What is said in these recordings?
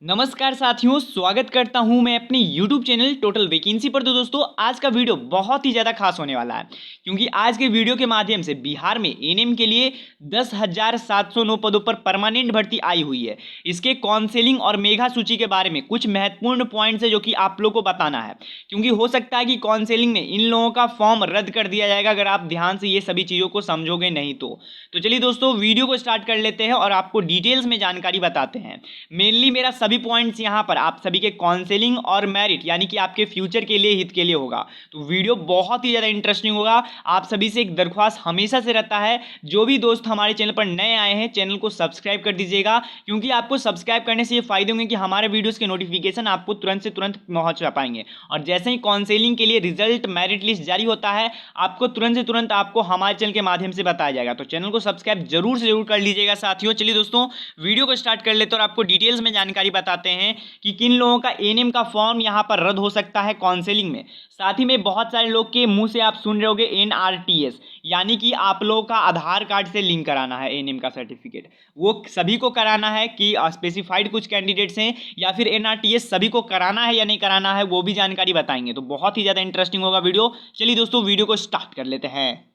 नमस्कार साथियों, स्वागत करता हूं मैं अपने YouTube चैनल टोटल वैकेंसी पर। तो दोस्तों, आज का वीडियो बहुत ही ज़्यादा खास होने वाला है, क्योंकि आज के वीडियो के माध्यम से बिहार में एनएम के लिए 10,709 पदों पर परमानेंट भर्ती आई हुई है। इसके काउंसलिंग और मेगा सूची के बारे में कुछ महत्वपूर्ण पॉइंट्स है जो कि आप लोग को बताना है, क्योंकि हो सकता है कि काउंसलिंग में इन लोगों का फॉर्म रद्द कर दिया जाएगा अगर आप ध्यान से ये सभी चीज़ों को समझोगे नहीं तो चलिए दोस्तों, वीडियो को स्टार्ट कर लेते हैं और आपको डिटेल्स में जानकारी बताते हैं। मेनली मेरा सभी पॉइंट्स यहां पर आप सभी के काउंसलिंग और मेरिट यानी कि आपके फ्यूचर के लिए, हित के लिए होगा। तो वीडियो बहुत ही ज़्यादा इंटरेस्टिंग होगा। आप सभी से एक दरख्वास्त हमेशा से रहता है, जो भी दोस्त हमारे चैनल पर नए आए हैं चैनल को सब्सक्राइब कर दीजिएगा, क्योंकि आपको सब्सक्राइब करने से ये फायदे होंगे कि हमारे वीडियोज़ के नोटिफिकेशन आपको तुरंत से तुरंत पहुँच पाएंगे। और जैसे ही काउंसलिंग के लिए रिजल्ट, मेरिट लिस्ट जारी होता है, आपको तुरंत से तुरंत आपको हमारे चैनल के माध्यम से बताया जाएगा। तो चैनल को सब्सक्राइब जरूर से जरूर कर लीजिएगा साथियों। चलिए दोस्तों, वीडियो को स्टार्ट कर लेते हैं और आपको डिटेल्स में जानकारी बताते हैं कि किन लोगों का एनएम का फॉर्म यहां पर रद्द हो सकता है काउंसलिंग में। साथ ही में बहुत सारे लोग के मुंह से आप सुन रहे होंगे एनआरटीएस, यानी कि आप लोगों का आधार कार्ड से लिंक कराना है एनएम का सर्टिफिकेट। वो सभी को कराना है कि स्पेसिफाइड कुछ कैंडिडेट्स हैं, या फिर एनआरटीएस सभी को कराना है या नहीं कराना है, वो भी जानकारी बताएंगे। तो बहुत ही ज़्यादा इंटरेस्टिंग होगा वीडियो। चलिए दोस्तों, वीडियो को स्टार्ट कर लेते हैं।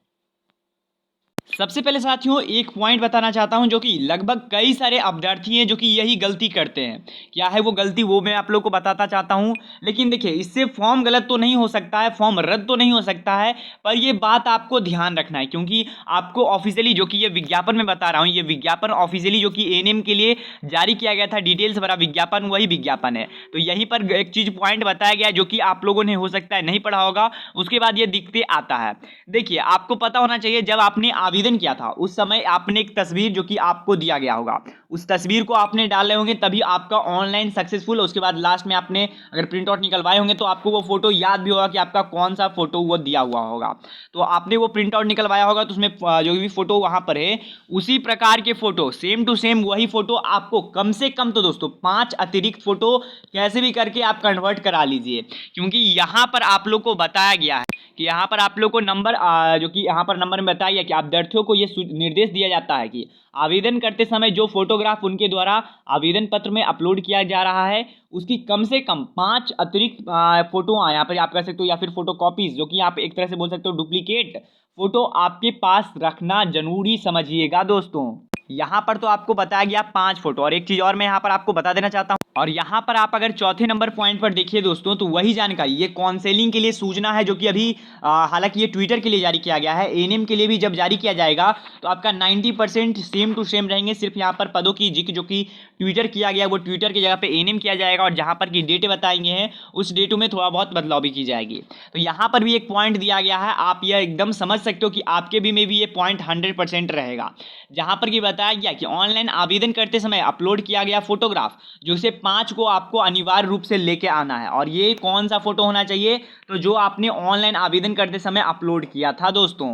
सबसे पहले साथियों, एक पॉइंट बताना चाहता हूं जो कि लगभग कई सारे अभ्यर्थी हैं जो कि यही गलती करते हैं। क्या है वो गलती, वो मैं आप लोग को बताता चाहता हूं। लेकिन देखिए, इससे फॉर्म गलत तो नहीं हो सकता है, फॉर्म रद्द तो नहीं हो सकता है, पर ये बात आपको ध्यान रखना है, क्योंकि आपको ऑफिशियली जो कि ये विज्ञापन में बता रहा हूँ, ये विज्ञापन ऑफिशियली जो कि एनएम के लिए जारी किया गया था, डिटेल्स भरा विज्ञापन, वही विज्ञापन है। तो यहीं पर एक चीज़ पॉइंट बताया गया है जो कि आप लोगों ने हो सकता है नहीं पढ़ा होगा, उसके बाद ये दिखते आता है। देखिए, आपको पता होना चाहिए, जब आपने आवेदन किया था उस समय आपने एक तस्वीर जो कि आपको दिया गया होगा, उस तस्वीर को आपने डाले होंगे, तभी आपका ऑनलाइन सक्सेसफुल। उसके बाद लास्ट में आपने अगर प्रिंट आउट निकलवाए होंगे तो आपको वो फोटो याद भी होगा कि आपका कौन सा फोटो वो दिया हुआ होगा। तो आपने वो प्रिंट आउट निकलवाया होगा, तो उसमें जो भी फोटो वहां पर है, उसी प्रकार के फोटो, सेम टू सेम वही फोटो आपको कम से कम तो दोस्तों 5 अतिरिक्त फोटो कैसे भी करके आप कन्वर्ट करा लीजिए, क्योंकि यहां पर आप लोग को बताया गया है कि यहाँ पर आप लोग को नंबर जो कि यहाँ पर नंबर में बताया गया कि अभ्यर्थियों को ये निर्देश दिया जाता है कि आवेदन करते समय जो फोटोग्राफ उनके द्वारा आवेदन पत्र में अपलोड किया जा रहा है, उसकी कम से कम 5 अतिरिक्त फोटो यहाँ पर आप कह सकते हो, या फिर फोटो कॉपीज, जो कि आप एक तरह से बोल सकते हो डुप्लीकेट फोटो आपके पास रखना जरूरी समझिएगा दोस्तों। यहाँ पर तो आपको बताया गया 5 फोटो, और एक चीज़ और मैं यहाँ पर आपको बता देना चाहता हूँ। और यहाँ पर आप अगर चौथे नंबर पॉइंट पर देखिए दोस्तों, तो वही जानकारी, ये काउंसलिंग के लिए सूचना है जो कि अभी हालांकि ये ट्विटर के लिए जारी किया गया है, एनएम के लिए भी जब जारी किया जाएगा तो आपका 90% सेम टू सेम रहेंगे। सिर्फ यहाँ पर पदों की जिक्र जो कि ट्विटर किया गया, वो ट्विटर की जगह पे एनएम किया जाएगा, और जहाँ पर की डेटें बताएंगे हैं उस डेटों में थोड़ा बहुत बदलाव भी की जाएगी। तो यहाँ पर भी एक पॉइंट दिया गया है, आप यह एकदम समझ सकते हो कि आपके भी में भी ये पॉइंट 100% रहेगा, जहाँ पर कि बताया गया कि ऑनलाइन आवेदन करते समय अपलोड किया गया फोटोग्राफ जो से 5 को आपको अनिवार्य रूप से लेके आना है। और ये कौन सा फोटो होना चाहिए, तो जो आपने ऑनलाइन आवेदन करते समय अपलोड किया था दोस्तों।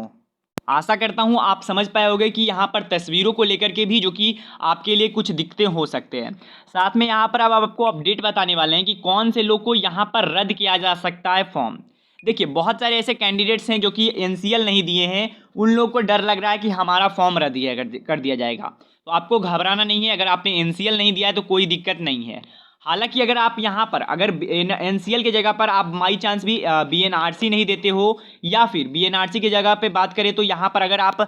आशा करता हूं आप समझ पाए होंगे कि यहाँ पर तस्वीरों को लेकर के भी जो कि आपके लिए कुछ दिक्कतें हो सकते हैं। साथ में यहाँ पर अब आपको अपडेट बताने वाले हैं कि कौन से लोग को यहाँ पर रद्द किया जा सकता है फॉर्म। देखिए, बहुत सारे ऐसे कैंडिडेट्स हैं जो कि एनसीएल नहीं दिए हैं, उन लोग को डर लग रहा है कि हमारा फॉर्म रद्द कर दिया जाएगा। तो आपको घबराना नहीं है, अगर आपने एनसीएल नहीं दिया है तो कोई दिक्कत नहीं है। हालांकि अगर आप यहाँ पर अगर एनसीएल की जगह पर आप बाई चांस भी बीएनआरसी नहीं देते हो, या फिर बीएनआरसी की जगह पे बात करें तो यहाँ पर अगर आप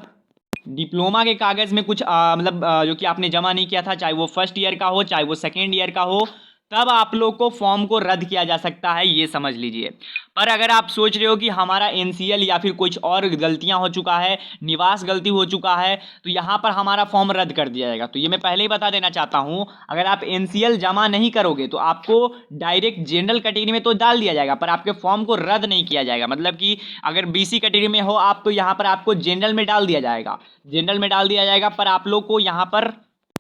डिप्लोमा के कागज़ में कुछ जो कि आपने जमा नहीं किया था, चाहे वो फर्स्ट ईयर का हो चाहे वो सेकेंड ईयर का हो, तब आप लोग को फॉर्म को रद्द किया जा सकता है, ये समझ लीजिए। पर अगर आप सोच रहे हो कि हमारा एनसीएल या फिर कुछ और गलतियां हो चुका है, निवास गलती हो चुका है, तो यहाँ पर हमारा फॉर्म रद्द कर दिया जाएगा। तो ये मैं पहले ही बता देना चाहता हूँ, अगर आप एनसीएल जमा नहीं करोगे तो आपको डायरेक्ट जनरल कैटेगरी में तो डाल दिया जाएगा, पर आपके फॉर्म को रद्द नहीं किया जाएगा। मतलब कि अगर बीसी कैटेगरी में हो आप, तो यहाँ पर आपको जनरल में डाल दिया जाएगा, पर आप लोग को यहाँ पर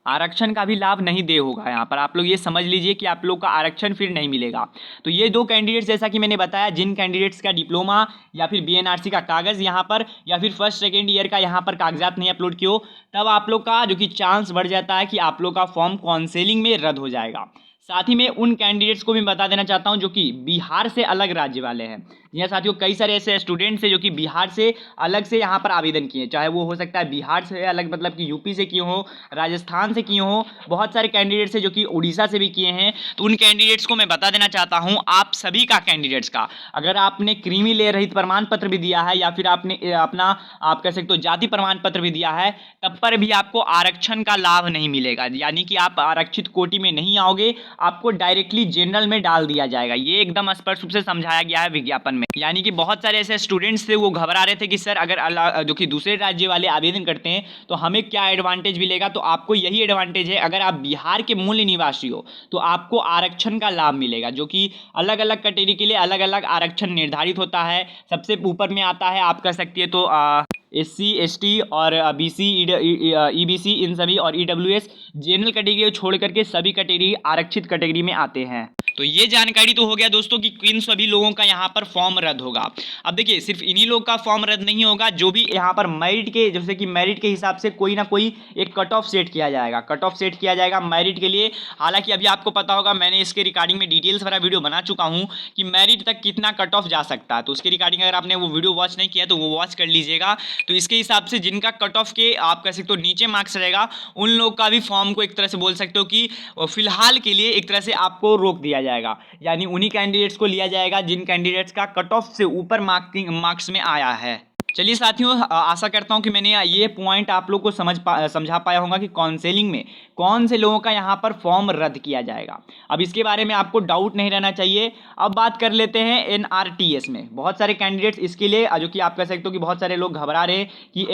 आरक्षण का भी लाभ नहीं दे होगा। यहाँ पर आप लोग ये समझ लीजिए कि आप लोग का आरक्षण फिर नहीं मिलेगा। तो ये 2 कैंडिडेट्स, जैसा कि मैंने बताया, जिन कैंडिडेट्स का डिप्लोमा या फिर बीएनआरसी का कागज़ यहाँ पर, या फिर फर्स्ट सेकेंड ईयर का यहाँ पर कागजात नहीं अपलोड किए हो, तब आप लोग का जो कि चांस बढ़ जाता है कि आप लोग का फॉर्म काउंसलिंग में रद्द हो जाएगा। साथ ही मैं उन कैंडिडेट्स को भी बता देना चाहता हूं जो कि बिहार से अलग राज्य वाले हैं। जी हाँ साथियों, कई सारे ऐसे स्टूडेंट्स हैं जो कि बिहार से अलग से यहाँ पर आवेदन किए, चाहे वो हो सकता है बिहार से अलग मतलब कि यूपी से किए हो, राजस्थान से किए हो, बहुत सारे कैंडिडेट्स हैं जो कि उड़ीसा से भी किए हैं। तो उन कैंडिडेट्स को मैं बता देना चाहता हूँ, आप सभी का कैंडिडेट्स का अगर आपने क्रीमी लेयर रहित प्रमाण पत्र भी दिया है या फिर आपने अपना आप कह सकते हो जाति प्रमाण पत्र भी दिया है, तब पर भी आपको आरक्षण का लाभ नहीं मिलेगा। यानी कि आप आरक्षित कोटि में नहीं आओगे, आपको डायरेक्टली जनरल में डाल दिया जाएगा। ये एकदम स्पष्ट रूप से समझाया गया है विज्ञापन में। यानी कि बहुत सारे ऐसे स्टूडेंट्स थे वो घबरा रहे थे कि सर अगर जो कि दूसरे राज्य वाले आवेदन करते हैं तो हमें क्या एडवांटेज मिलेगा। तो आपको यही एडवांटेज है, अगर आप बिहार के मूल निवासी हो तो आपको आरक्षण का लाभ मिलेगा, जो कि अलग अलग कैटेगरी के लिए अलग अलग आरक्षण निर्धारित होता है। सबसे ऊपर में आता है, आप कह सकती है तो SC ST और BC EBC इन सभी और EWS जनरल कैटेगरी को छोड़ करके सभी कैटेगरी आरक्षित कैटेगरी में आते हैं। तो ये जानकारी तो हो गया दोस्तों कि किन सभी लोगों का यहाँ पर फॉर्म रद्द होगा। अब देखिए सिर्फ इन्हीं लोग का फॉर्म रद्द नहीं होगा, जो भी यहाँ पर मेरिट के जैसे कि मेरिट के हिसाब से कोई ना कोई एक कट ऑफ सेट किया जाएगा, कट ऑफ सेट किया जाएगा मेरिट के लिए। हालांकि अभी आपको पता होगा, मैंने इसके रिगार्डिंग में डिटेल्स वाला वीडियो बना चुका हूँ कि मेरिट तक कितना कट ऑफ जा सकता है। तो उसके रिगार्डिंग अगर आपने वो वीडियो वॉच नहीं किया तो वो वॉच कर लीजिएगा। तो इसके हिसाब से जिनका कट ऑफ के आप कह सकते हो नीचे मार्क्स रहेगा, उन लोग का भी फॉर्म को एक तरह से बोल सकते हो कि फिलहाल के लिए एक तरह से आपको रोक दिया जाएगा। यानी उन्हीं कैंडिडेट्स को लिया जाएगा जिन कैंडिडेट्स का कट ऑफ से ऊपर मार्क्स में आया है। चलिए साथियों, आशा करता हूं कि मैंने ये पॉइंट आप लोग को समझा पाया होगा कि काउंसलिंग में कौन से लोगों का यहाँ पर फॉर्म रद्द किया जाएगा। अब इसके बारे में आपको डाउट नहीं रहना चाहिए। अब बात कर लेते हैं NRTS में। बहुत सारे कैंडिडेट्स इसके लिए जो कि आप कह सकते हो कि बहुत सारे लोग घबरा रहे हैं कि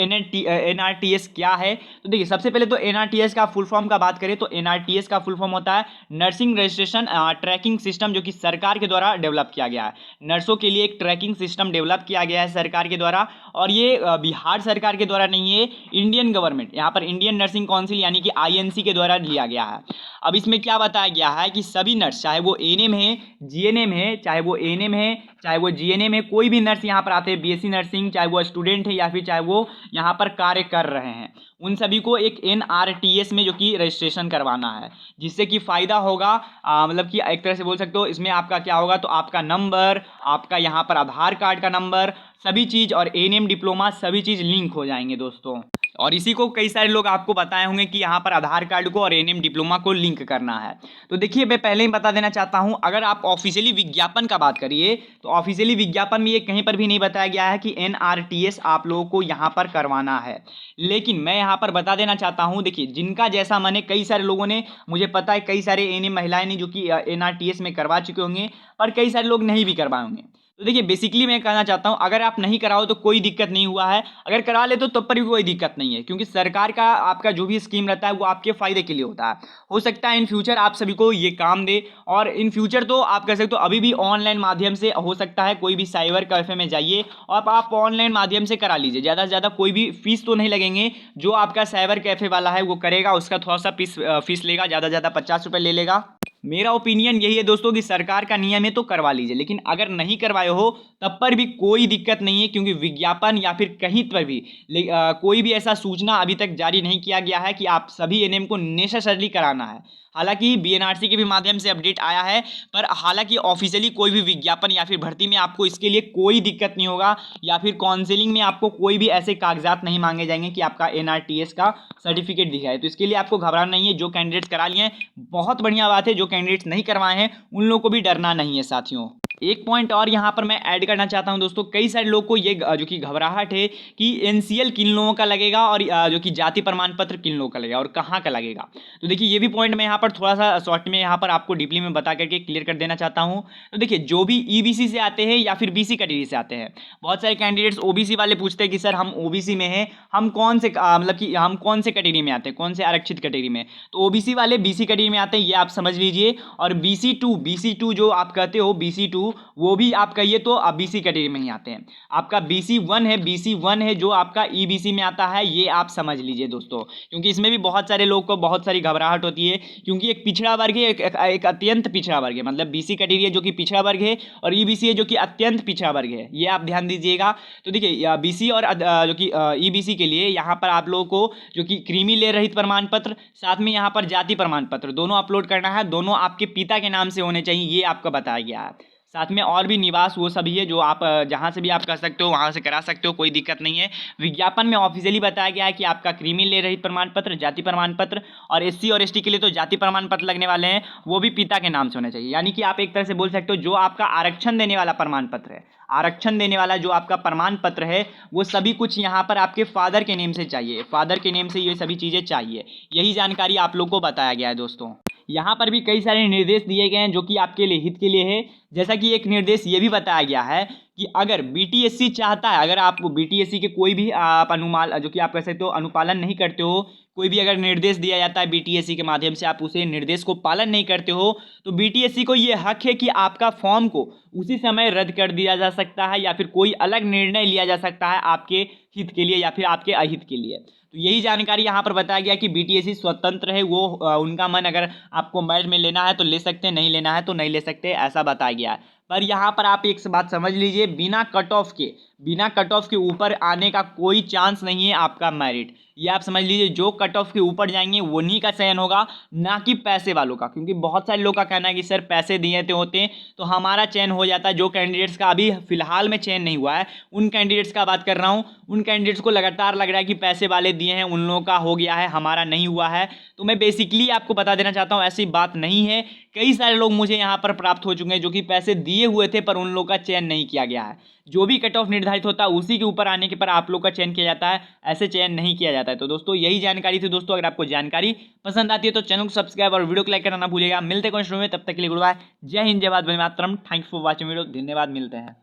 NRTS क्या है। तो देखिए सबसे पहले तो NRTS का फुल फॉर्म का बात करें तो NRTS का फुल फॉर्म होता है नर्सिंग रजिस्ट्रेशन ट्रैकिंग सिस्टम, जो कि सरकार के द्वारा डेवलप किया गया है। नर्सों के लिए एक ट्रैकिंग सिस्टम डेवलप किया गया है सरकार के द्वारा, और ये बिहार सरकार के द्वारा नहीं है, इंडियन गवर्नमेंट यहाँ पर इंडियन नर्सिंग काउंसिल यानी कि INC के द्वारा लिया गया है। अब इसमें क्या बताया गया है कि सभी नर्स, चाहे वो ANM है, GNM है, चाहे वो ANM है, चाहे वो GNM है, कोई भी नर्स यहाँ पर आते हैं BSc नर्सिंग, चाहे वो स्टूडेंट है या फिर चाहे वो यहाँ पर कार्य कर रहे हैं, उन सभी को एक NRTS में जो कि रजिस्ट्रेशन करवाना है, जिससे कि फ़ायदा होगा। मतलब कि एक तरह से बोल सकते हो इसमें आपका क्या होगा, तो आपका नंबर, आपका यहाँ पर आधार कार्ड का नंबर, सभी चीज़ और ANM डिप्लोमा सभी चीज़ लिंक हो जाएंगे दोस्तों। और इसी को कई सारे लोग आपको बताए होंगे कि यहाँ पर आधार कार्ड को और ANM डिप्लोमा को लिंक करना है। तो देखिए मैं पहले ही बता देना चाहता हूँ, अगर आप ऑफिशियली विज्ञापन का बात करिए तो ऑफिशियली विज्ञापन में ये कहीं पर भी नहीं बताया गया है कि NRTS आप लोगों को यहाँ पर करवाना है। लेकिन मैं यहाँ पर बता देना चाहता हूँ, देखिए जिनका जैसा मन है, कई सारे लोगों ने, मुझे पता है कई सारे ANM महिलाएं ने जो कि NRTS में करवा चुके होंगे, पर कई सारे लोग नहीं भी करवाए होंगे। तो देखिए बेसिकली मैं कहना चाहता हूं, अगर आप नहीं कराओ तो कोई दिक्कत नहीं हुआ है, अगर करा ले तो तब पर भी कोई दिक्कत नहीं है, क्योंकि सरकार का आपका जो भी स्कीम रहता है वो आपके फायदे के लिए होता है। हो सकता है इन फ्यूचर आप सभी को ये काम दे, और इन फ्यूचर तो आप कह सकते हो अभी भी ऑनलाइन माध्यम से हो सकता है, कोई भी साइबर कैफे में जाइए और आप ऑनलाइन माध्यम से करा लीजिए। ज़्यादा से ज़्यादा कोई भी फीस तो नहीं लगेंगे, जो आपका साइबर कैफे वाला है वो करेगा, उसका थोड़ा सा फीस लेगा, ज़्यादा से ज़्यादा 50 रुपये ले लेगा। मेरा ओपिनियन यही है दोस्तों कि सरकार का नियम है तो करवा लीजिए, लेकिन अगर नहीं करवाए हो तब पर भी कोई दिक्कत नहीं है, क्योंकि विज्ञापन या फिर कहीं पर भी कोई भी ऐसा सूचना अभी तक जारी नहीं किया गया है कि आप सभी NM को नेसेसरली कराना है। हालांकि BNRC के भी माध्यम से अपडेट आया है, पर हालांकि ऑफिशियली कोई भी विज्ञापन या फिर भर्ती में आपको इसके लिए कोई दिक्कत नहीं होगा, या फिर काउंसलिंग में आपको कोई भी ऐसे कागजात नहीं मांगे जाएंगे कि आपका NRTS का सर्टिफिकेट दिखाए। तो इसके लिए आपको घबराना नहीं है। जो कैंडिडेट्स करा लिए हैं बहुत बढ़िया बात है, जो कैंडिडेट्स नहीं करवाए हैं उन लोगों को भी डरना नहीं है साथियों। एक पॉइंट और यहाँ पर मैं ऐड करना चाहता हूँ दोस्तों, कई सारे लोग को ये जो कि घबराहट है कि NCL किन लोगों का लगेगा और जो कि जाति प्रमाण पत्र किन लोगों का लगेगा और कहाँ का लगेगा। तो देखिए ये भी पॉइंट मैं यहाँ पर थोड़ा सा शॉर्ट में यहाँ पर आपको डीपली में बता करके क्लियर कर देना चाहता हूँ। तो देखिए जो भी EBC से आते हैं या फिर BC कैटेगरी से आते हैं, बहुत सारे कैंडिडेट्स OBC वाले पूछते हैं कि सर हम OBC में हैं, हम कौन से मतलब कि हम कौन से कैटेगरी में आते हैं, कौन से आरक्षित कैटेगरी में। तो OBC वाले BC कैटेगरी में आते हैं, ये आप समझ लीजिए। और BC2 जो आप कहते हो BC2 हूँ वो भी आप कहिए तो BC कैटेगरी में ही आते हैं। आपका BC1 है जो आपका EBC में आता है, ये आप समझ लीजिए दोस्तों, क्योंकि इसमें भी बहुत सारे लोग को बहुत सारी घबराहट होती है, क्योंकि एक पिछड़ा वर्ग है, एक अत्यंत पिछड़ा वर्ग है। मतलब BC कैटेगरी है जो कि पिछड़ा वर्ग है और EBC है जो कि अत्यंत पिछड़ा वर्ग है, ये आप ध्यान दीजिएगा। तो देखिए BC और जो कि EBC के लिए यहाँ पर आप लोगों को जो कि क्रीमी लेयर रहित प्रमाण पत्र, साथ में यहाँ पर जाति प्रमाण पत्र दोनों अपलोड करना है। दोनों आपके पिता के नाम से होने चाहिए, ये आपको बताया गया है। साथ में और भी निवास वो सभी है जो आप जहाँ से भी आप कर सकते हो वहाँ से करा सकते हो, कोई दिक्कत नहीं है। विज्ञापन में ऑफिशियली बताया गया है कि आपका क्रीमी ले रहित प्रमाण पत्र, जाति प्रमाण पत्र और SC और ST के लिए तो जाति प्रमाण पत्र लगने वाले हैं, वो भी पिता के नाम से होने चाहिए। यानी कि आप एक तरह से बोल सकते हो जो आपका आरक्षण देने वाला प्रमाण पत्र है, आरक्षण देने वाला जो आपका प्रमाण पत्र है वो सभी कुछ यहाँ पर आपके फादर के नेम से चाहिए, फादर के नेम से ये सभी चीज़ें चाहिए। यही जानकारी आप लोग को बताया गया है दोस्तों। यहाँ पर भी कई सारे निर्देश दिए गए हैं जो कि आपके लिए हित के लिए है। जैसा कि एक निर्देश ये भी बताया गया है कि अगर BTSC चाहता है, अगर आप BTSC के कोई भी आप जो कि आप कह सकते हो अनुपालन नहीं करते हो, कोई भी अगर निर्देश दिया जाता है BTSC के माध्यम से आप उसे निर्देश को पालन नहीं करते हो, तो BTSC को ये हक है कि आपका फॉर्म को उसी समय रद्द कर दिया जा सकता है या फिर कोई अलग निर्णय लिया जा सकता है आपके हित के लिए या फिर आपके अहित के लिए। तो यही जानकारी यहाँ पर बताया गया कि BTSC स्वतंत्र है, वो उनका मन, अगर आपको मैच में लेना है तो ले सकते हैं, नहीं लेना है तो नहीं ले सकते, ऐसा बताया गया है। पर यहाँ पर आप एक बात समझ लीजिए, बिना कट ऑफ के ऊपर आने का कोई चांस नहीं है आपका मेरिट। ये आप समझ लीजिए, जो कट ऑफ के ऊपर जाएंगे उन्हीं का चयन होगा, ना कि पैसे वालों का। क्योंकि बहुत सारे लोग का कहना है कि सर पैसे दिए थे होते तो हमारा चयन हो जाता है। जो कैंडिडेट्स का अभी फिलहाल में चयन नहीं हुआ है उन कैंडिडेट्स का बात कर रहा हूँ, उन कैंडिडेट्स को लगातार लग रहा है कि पैसे वाले दिए हैं उन लोगों का हो गया है, हमारा नहीं हुआ है। तो मैं बेसिकली आपको बता देना चाहता हूँ ऐसी बात नहीं है। कई सारे लोग मुझे यहाँ पर प्राप्त हो चुके हैं जो कि पैसे दिए हुए थे पर उन लोगों का चयन नहीं किया गया है। जो भी कट ऑफ निर्धारित होता है उसी के ऊपर आने के पर आप लोग का चयन किया जाता है, ऐसे चयन नहीं किया जाता है। तो दोस्तों यही जानकारी थी दोस्तों। अगर आपको जानकारी पसंद आती है तो चैनल को सब्सक्राइब और वीडियो को लाइक करना ना भूलिएगा। मिलते हैं नेक्स्ट वीडियो में, तब तक के लिए गुड बाय, जय हिंद, जय Bharat, Vande Mataram. Thanks for watching video, धन्यवाद, मिलते हैं।